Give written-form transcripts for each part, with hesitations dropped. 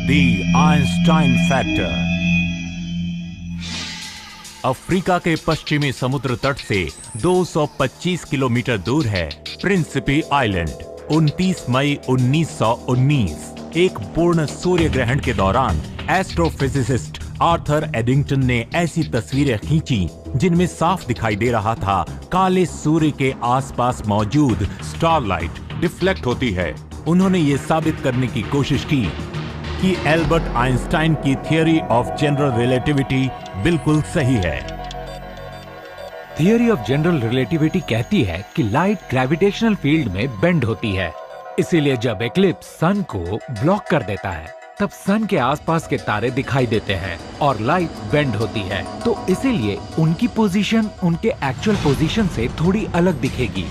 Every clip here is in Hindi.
The Einstein factor. अफ्रीका के पश्चिमी समुद्र तट से 225 किलोमीटर दूर है प्रिंसिपी आइलैंड। 29 मई 1919 एक पूर्ण सूर्य ग्रहण के दौरान एस्ट्रोफिजिसिस्ट आर्थर एडिंगटन ने ऐसी तस्वीरें खींची जिनमें साफ दिखाई दे रहा था काले सूर्य के आसपास मौजूद स्टारलाइट डिफ्लेक्ट होती है। उन्होंने ये साबित करने की कोशिश की कि एल्बर्ट आइंस्टाइन की थियरी ऑफ जनरल रिलेटिविटी बिल्कुल सही है। थियरी ऑफ जनरल रिलेटिविटी कहती है कि लाइट ग्रेविटेशनल फील्ड में बेंड होती है, इसीलिए जब एक्लिप्स सन को ब्लॉक कर देता है तब सन के आसपास के तारे दिखाई देते हैं और लाइट बेंड होती है, तो इसीलिए उनकी पोजीशन उनके एक्चुअल पोजीशन से थोड़ी अलग दिखेगी।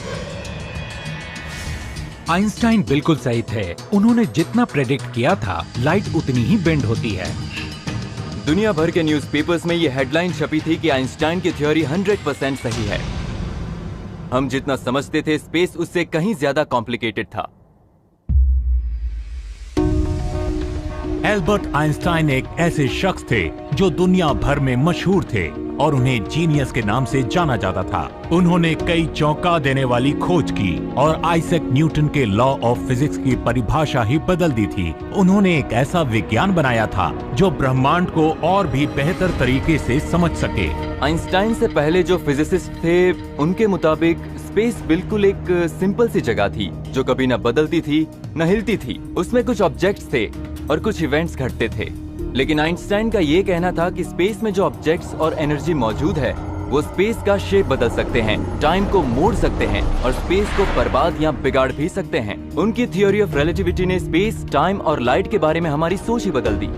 आइंस्टाइन बिल्कुल सही थे। उन्होंने जितना प्रेडिक्ट किया था लाइट उतनी ही बेंड होती है। दुनिया भर के न्यूज़पेपर्स में ये हेडलाइन छपी थी कि आइंस्टाइन की थ्योरी 100% सही है। हम जितना समझते थे स्पेस उससे कहीं ज्यादा कॉम्प्लिकेटेड था। एल्बर्ट आइंस्टाइन एक ऐसे शख्स थे जो दुनिया भर में मशहूर थे और उन्हें जीनियस के नाम से जाना जाता था। उन्होंने कई चौंका देने वाली खोज की और आइजैक न्यूटन के लॉ ऑफ फिजिक्स की परिभाषा ही बदल दी थी। उन्होंने एक ऐसा विज्ञान बनाया था जो ब्रह्मांड को और भी बेहतर तरीके से समझ सके। आइंस्टाइन से पहले जो फिजिसिस्ट थे उनके मुताबिक स्पेस बिल्कुल एक सिंपल सी जगह थी जो कभी न बदलती थी न हिलती थी। उसमें कुछ ऑब्जेक्ट्स थे और कुछ इवेंट्स घटते थे। लेकिन आइंस्टाइन का ये कहना था कि स्पेस में जो ऑब्जेक्ट्स और एनर्जी मौजूद है वो स्पेस का शेप बदल सकते हैं, टाइम को मोड़ सकते हैं और स्पेस को बर्बाद या बिगाड़ भी सकते हैं। उनकी थ्योरी ऑफ रिलेटिविटी ने स्पेस, टाइम और लाइट के बारे में हमारी सोच ही बदल दी।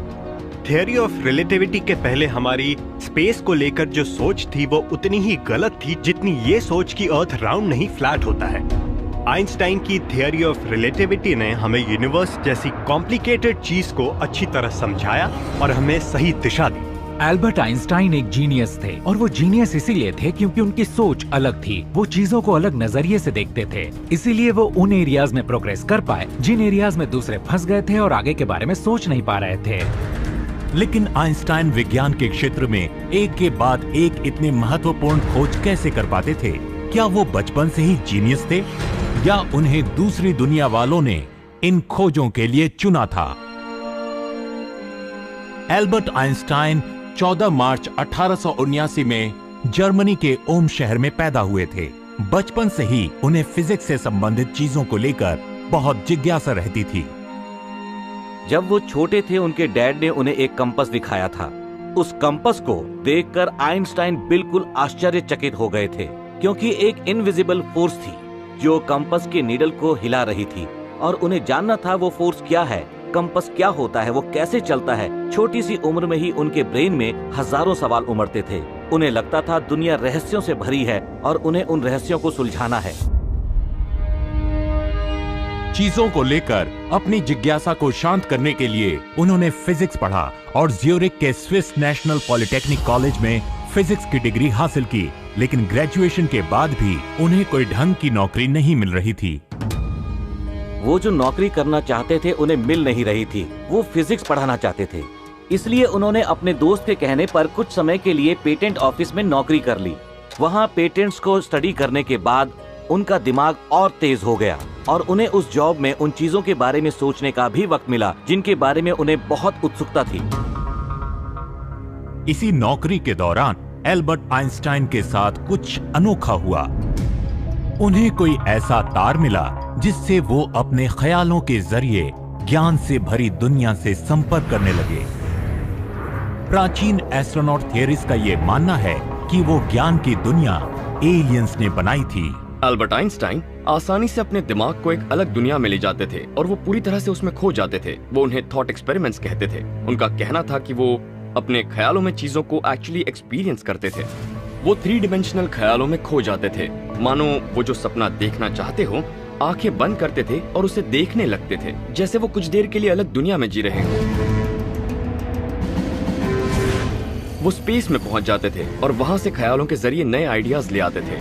थ्योरी ऑफ रिलेटिविटी के पहले हमारी स्पेस को लेकर जो सोच थी वो उतनी ही गलत थी जितनी ये सोच कि अर्थ राउंड नहीं फ्लैट होता है। आइंस्टाइन की थियरी ऑफ रिलेटिविटी ने हमें यूनिवर्स जैसी कॉम्प्लिकेटेड चीज को अच्छी तरह समझाया और हमें सही दिशा दी। एल्बर्ट आइंस्टाइन एक जीनियस थे और वो जीनियस इसीलिए थे क्योंकि उनकी सोच अलग थी। वो चीजों को अलग नजरिए से देखते थे, इसीलिए वो उन एरियाज में प्रोग्रेस कर पाए जिन एरियाज में दूसरे फंस गए थे और आगे के बारे में सोच नहीं पा रहे थे। लेकिन आइंस्टाइन विज्ञान के क्षेत्र में एक के बाद एक इतने महत्वपूर्ण खोज कैसे कर पाते थे? क्या वो बचपन से ही जीनियस थे या उन्हें दूसरी दुनिया वालों ने इन खोजों के लिए चुना था? एल्बर्ट आइंस्टाइन 14 मार्च 1879 में जर्मनी के ओम शहर में पैदा हुए थे। बचपन से ही उन्हें फिजिक्स से संबंधित चीजों को लेकर बहुत जिज्ञासा रहती थी। जब वो छोटे थे उनके डैड ने उन्हें एक कंपास दिखाया था। उस कंपास को देखकर आइंस्टाइन बिल्कुल आश्चर्यचकित हो गए थे क्योंकि एक इनविजिबल फोर्स थी जो कंपास के नीडल को हिला रही थी और उन्हें जानना था वो फोर्स क्या है, कंपास क्या होता है, वो कैसे चलता है। छोटी सी उम्र में ही उनके ब्रेन में हजारों सवाल उमड़ते थे। उन्हें लगता था दुनिया रहस्यों से भरी है और उन्हें उन रहस्यों को सुलझाना है। चीजों को लेकर अपनी जिज्ञासा को शांत करने के लिए उन्होंने फिजिक्स पढ़ा और ज्यूरिख के स्विस नेशनल पॉलिटेक्निक कॉलेज में फिजिक्स की डिग्री हासिल की। लेकिन ग्रेजुएशन के बाद भी उन्हें कोई ढंग की नौकरी नहीं मिल रही थी। वो जो नौकरी करना चाहते थे उन्हें मिल नहीं रही थी। वो फिजिक्स पढ़ाना चाहते थे, इसलिए उन्होंने अपने दोस्त के कहने पर कुछ समय के लिए पेटेंट ऑफिस में नौकरी कर ली। वहाँ पेटेंट्स को स्टडी करने के बाद उनका दिमाग और तेज हो गया और उन्हें उस जॉब में उन चीजों के बारे में सोचने का भी वक्त मिला जिनके बारे में उन्हें बहुत उत्सुकता थी। इसी नौकरी के दौरान एल्बर्ट आइंस्टाइन के साथ कुछ अनोखा हुआ। उन्हें कोई ऐसा तार मिला जिससे वो अपने ख्यालों के जरिए ज्ञान से भरी दुनिया से संपर्क करने लगे। प्राचीन एस्ट्रोनॉट थियरीज का ये मानना है कि वो ज्ञान की दुनिया एलियंस ने बनाई थी। एल्बर्ट आइंस्टाइन आसानी से अपने दिमाग को एक अलग दुनिया में ले जाते थे और वो पूरी तरह से उसमें खो जाते थे। वो उन्हें थॉट एक्सपेरिमेंट्स कहते थे। उनका कहना था कि वो अपने ख्यालों में चीजों को एक्चुअली एक्सपीरियंस करते थे। वो 3 डायमेंशनल ख्यालों में खो जाते थे, मानो वो जो सपना देखना चाहते हो आंखें बंद करते थे और उसे देखने लगते थे जैसे वो कुछ देर के लिए अलग दुनिया में जी रहे हो। वो स्पेस में पहुंच जाते थे और वहां से ख्यालों के जरिए नए आइडियाज ले आते थे।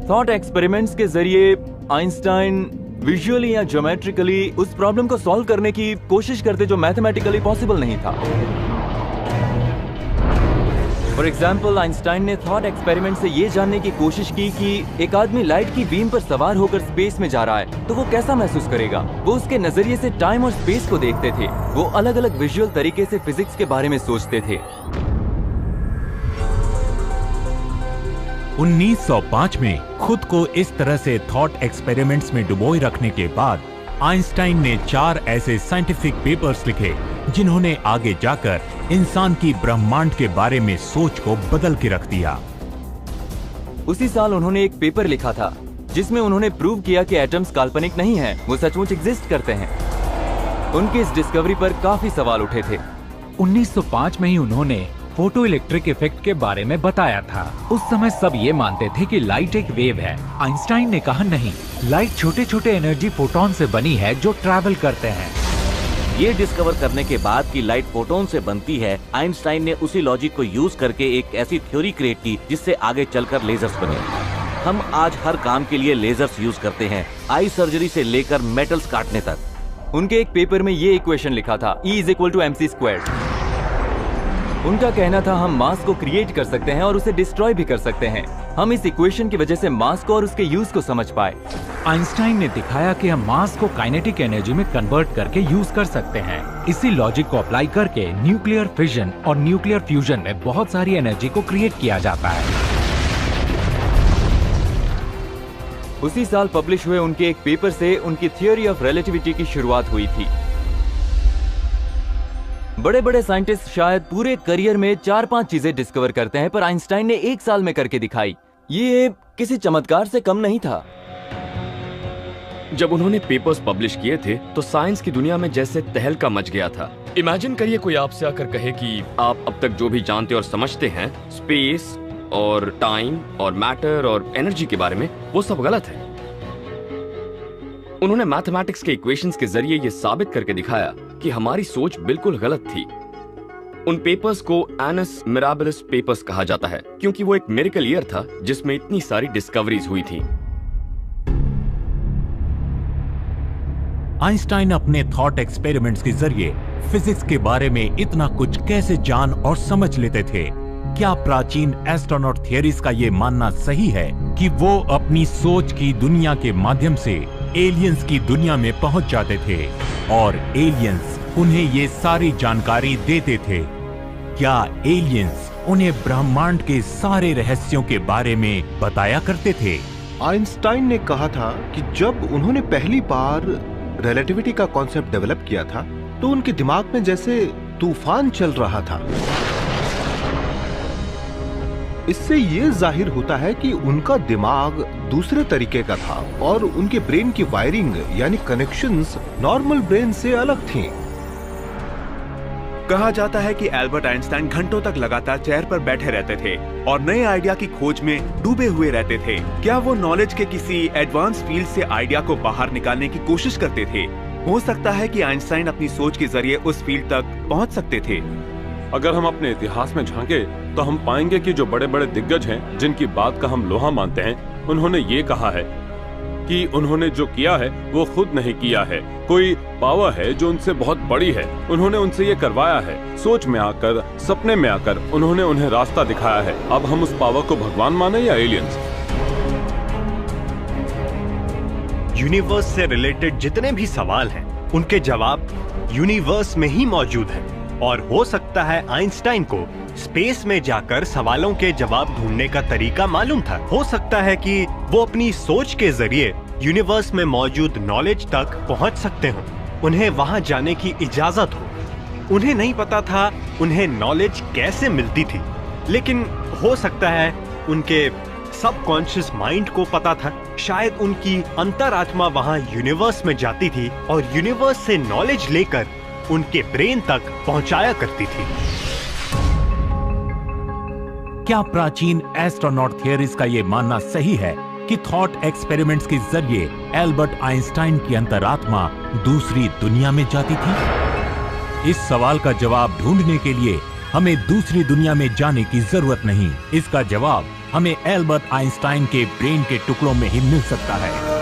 थॉट एक्सपेरिमेंट्स के जरिए आइंस्टाइन विजुअली या ज्योमेट्रिकली उस प्रॉब्लम को सॉल्व करने की कोशिश करते जो मैथमेटिकली पॉसिबल नहीं था। फॉर एग्जाम्पल, आइंस्टाइन ने थॉट एक्सपेरिमेंट से ये जानने की कोशिश की कि एक आदमी लाइट की बीम पर सवार होकर स्पेस में जा रहा है तो वो कैसा महसूस करेगा। वो उसके नजरिए से टाइम और स्पेस को देखते थे। वो अलग अलग विजुअल तरीके से फिजिक्स के बारे में सोचते थे। 1905 में खुद को इस तरह से थॉट एक्सपेरिमेंट्स में डुबोए रखने के बाद आइंस्टाइन ने 4 ऐसे साइंटिफिक पेपर्स लिखे जिन्होंने आगे जाकर इंसान की ब्रह्मांड के बारे में सोच को बदल के रख दिया। उसी साल उन्होंने एक पेपर लिखा था जिसमें उन्होंने प्रूव किया कि एटम्स काल्पनिक नहीं हैं, वो सचमुच एग्जिस्ट करते हैं। उनकी इस डिस्कवरी पर काफी सवाल उठे थे। 1905 में ही उन्होंने फोटो इलेक्ट्रिक इफेक्ट के बारे में बताया था। उस समय सब ये मानते थे कि लाइट एक वेव है। आइंस्टाइन ने कहा नहीं, लाइट छोटे छोटे एनर्जी फोटोन से बनी है जो ट्रैवल करते हैं। ये डिस्कवर करने के बाद कि लाइट फोटोन से बनती है, आइंस्टाइन ने उसी लॉजिक को यूज करके एक ऐसी थ्योरी क्रिएट की जिससे आगे चलकर लेजर्स बने। हम आज हर काम के लिए लेजर्स यूज करते हैं, आई सर्जरी से लेकर मेटल्स काटने तक। उनके एक पेपर में ये इक्वेशन लिखा था, E = mc²। उनका कहना था हम मास को क्रिएट कर सकते हैं और उसे डिस्ट्रॉय भी कर सकते हैं। हम इस इक्वेशन की वजह से मास को और उसके यूज को समझ पाए। आइंस्टाइन ने दिखाया कि हम मास को काइनेटिक एनर्जी में कन्वर्ट करके यूज कर सकते हैं। इसी लॉजिक को अप्लाई करके न्यूक्लियर फिजन और न्यूक्लियर फ्यूजन में बहुत सारी एनर्जी को क्रिएट किया जाता है। उसी साल पब्लिश हुए उनके एक पेपर से उनकी थ्योरी ऑफ रिलेटिविटी की शुरुआत हुई थी। बड़े बड़े साइंटिस्ट शायद पूरे करियर में 4-5 चीजें डिस्कवर करते हैं, पर आइंस्टाइन ने 1 साल में करके दिखाई। ये किसी चमत्कार से कम नहीं था। जब उन्होंने पेपर्स पब्लिश किए थे तो साइंस की दुनिया में जैसे तहलका मच गया था। इमेजिन करिए कोई आपसे आकर कहे कि आप अब तक जो भी जानते और समझते हैं स्पेस और टाइम और मैटर और एनर्जी के बारे में, वो सब गलत है। उन्होंने मैथमेटिक्स के इक्वेशंस के जरिए ये साबित करके दिखाया कि हमारी सोच बिल्कुल गलत थी। उन पेपर्स को एनस मिराबिलिस पेपर्स कहा जाता है क्योंकि वो एक मिरेकल ईयर था जिसमें इतनी सारी डिस्कवरीज हुई थी। आइंस्टाइन अपने थॉट एक्सपेरिमेंट्स के जरिए फिजिक्स के बारे में इतना कुछ कैसे जान और समझ लेते थे? क्या प्राचीन एस्ट्रोनॉट थियरीज का ये मानना सही है कि वो अपनी सोच की दुनिया के माध्यम से एलियंस की दुनिया में पहुंच जाते थे और एलियंस उन्हें ये सारी जानकारी देते थे? क्या एलियंस उन्हें ब्रह्मांड के सारे रहस्यों के बारे में बताया करते थे? आइंस्टाइन ने कहा था कि जब उन्होंने पहली बार रिलेटिविटी का कॉन्सेप्ट डेवलप किया था तो उनके दिमाग में जैसे तूफान चल रहा था। इससे ये जाहिर होता है कि उनका दिमाग दूसरे तरीके का था और उनके ब्रेन की वायरिंग यानी कनेक्शंस नॉर्मल ब्रेन से अलग थी। कहा जाता है कि एल्बर्ट आइंस्टाइन घंटों तक लगातार चेयर पर बैठे रहते थे और नए आइडिया की खोज में डूबे हुए रहते थे। क्या वो नॉलेज के किसी एडवांस फील्ड से आइडिया को बाहर निकालने की कोशिश करते थे? हो सकता है कि आइंस्टाइन अपनी सोच के जरिए उस फील्ड तक पहुंच सकते थे। अगर हम अपने इतिहास में झांके तो हम पाएंगे कि जो बड़े बड़े दिग्गज हैं, जिनकी बात का हम लोहा मानते हैं, उन्होंने ये कहा है कि उन्होंने जो किया है वो खुद नहीं किया है। कोई पावर है जो उनसे बहुत बड़ी है, उन्होंने उनसे ये करवाया है। सोच में आकर, सपने में आकर उन्होंने उन्हें रास्ता दिखाया है। अब हम उस पावर को भगवान माने या एलियंस? यूनिवर्स से रिलेटेड जितने भी सवाल हैं, उनके जवाब यूनिवर्स में ही मौजूद हैं। और हो सकता है आइंस्टाइन को स्पेस में जाकर सवालों के जवाब ढूंढने का तरीका मालूम था। हो सकता है कि वो अपनी सोच के जरिए यूनिवर्स में मौजूद नॉलेज तक पहुंच सकते हो, उन्हें वहां जाने की इजाजत हो। उन्हें नहीं पता था उन्हें नॉलेज कैसे मिलती थी, लेकिन हो सकता है उनके सबकॉन्शियस माइंड को पता था। शायद उनकी अंतरात्मा वहां यूनिवर्स में जाती थी और यूनिवर्स से नॉलेज लेकर उनके ब्रेन तक पहुंचाया करती थी। क्या प्राचीन एस्ट्रोनॉट थियरीज का ये मानना सही है कि थॉट एक्सपेरिमेंट्स के जरिए एल्बर्ट आइंस्टाइन की अंतरात्मा दूसरी दुनिया में जाती थी? इस सवाल का जवाब ढूंढने के लिए हमें दूसरी दुनिया में जाने की जरूरत नहीं। इसका जवाब हमें एल्बर्ट आइंस्टाइन के ब्रेन के टुकड़ों में ही मिल सकता है।